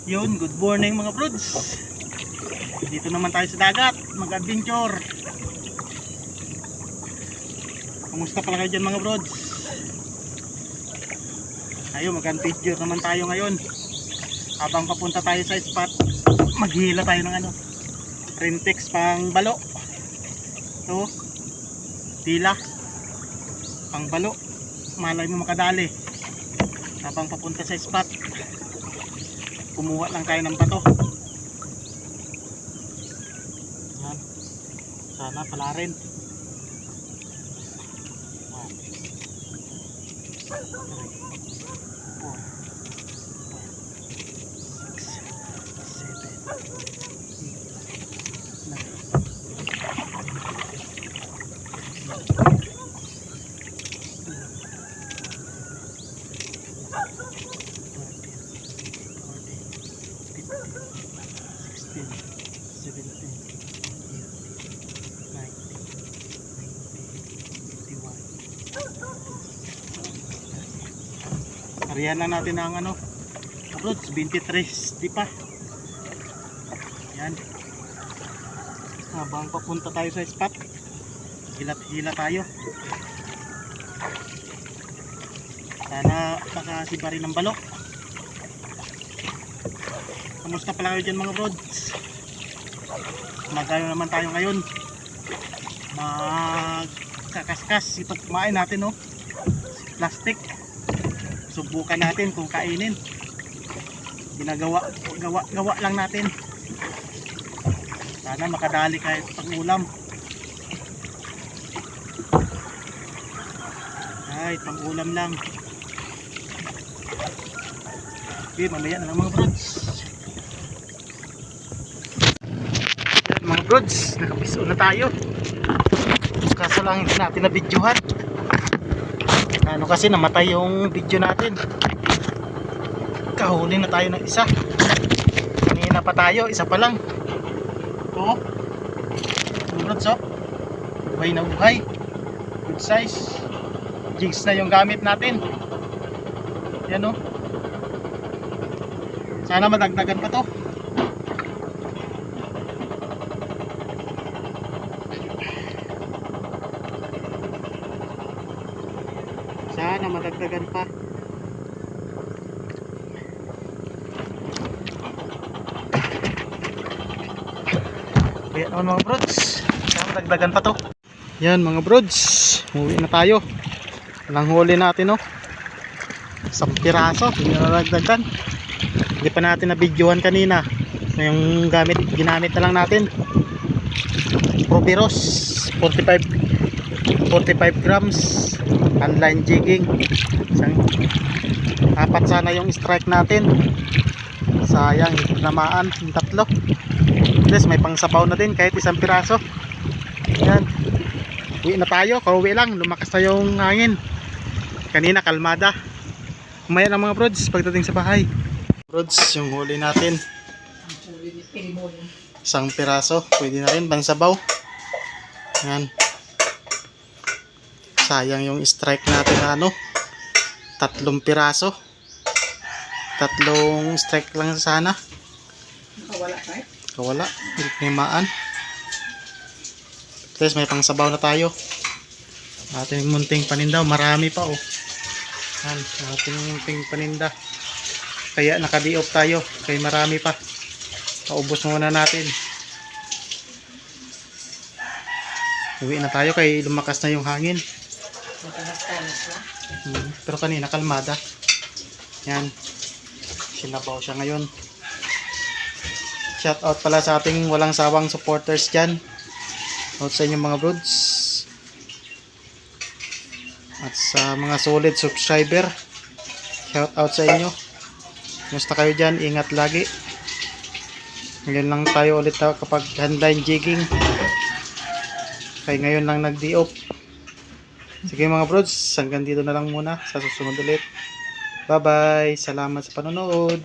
Yun, good morning mga brods. Dito naman tayo sa dagat, mag-adventure. Kumusta pala kayo dyan mga brods? Ayun, mag-adventure naman tayo ngayon. Habang papunta tayo sa spot, maghihila tayo ng Rintex pang balo. Ito, tila pang balo, malay mo makadali. Habang papunta sa spot, kumuha lang tayo ng bato. Yan. Sana pala rin. 4, 5, 6, 7, 8, 9, 10, 11, 12, 13, 14, 15, 16, 17, 18, 19, 20, 21. Arihan lang natin ang approach 23 di pa. Yan. Habang papunta tayo sa spot, hilat-hila tayo. Sana makasiba rin ng balo. Kamusta pala kayo dyan mga brods? Magayo naman tayo ngayon. Magkakaskas ito kumain natin, no? Plastic. Subukan natin kung kainin. Gawa lang natin. Sana makadali kahit pang ulam. Kahit pang ulam lang. Okay, mamaya na lang mga brods. Yan mga brods, nakapiso na tayo. Kaso lang hindi natin na videohan. Kasi namatay yung video natin. Kahuli na tayo ng isa. Kanina pa tayo, isa pa lang. Ito. Brods, oh. Buhay na buhay. Good size. Jigs na yung gamit natin. Yan, oh. Sana madagdagan pa to. Sana madagdagan pa. Kaya naman mga brods, sana madagdagan pa to. Yan mga brods, uwi na tayo. Walang huli natin, no. 1 piraso, hindi na nadagdagan. Hindi pa natin na videohan kanina. Yung ginamit na lang natin. Probiros 45 grams online jigging. 4 sana yung strike natin. Sayang, hindi namaan yung 3. Yes, may pangsabaw na din kahit 1 piraso. Yan. Uwi na tayo, kauwi lang. Lumakas na yung hangin. Kanina kalmada. Kumaya ng mga brods pagdating sa bahay. Brods, yung huli natin 1 piraso, pwede na rin pangsabaw. Yan. Sayang yung strike natin na 3 piraso. 3 strike lang sana. Nakawala. Hindi nimaan. At least may pangsabaw na tayo. Ating munting paninda, marami pa, oh. Yan, ating munting paninda. Kaya nakadi-off tayo, kaya marami pa. Paubos muna natin. Uwi na tayo kay lumakas na yung hangin. Pero kanina kalmada. Yan. Sinabaw siya ngayon. Shout out pala sa ating walang sawang supporters dyan. Out sa inyong mga brods. At sa mga solid subscriber. Shout out sa inyo. Musta kayo dyan? Ingat lagi. Ngayon lang tayo ulit kapag handline jigging. Kaya ngayon lang nag-de-off. Sige mga brods, hanggang dito na lang muna. Sa susunod ulit. Bye bye. Salamat sa panonood.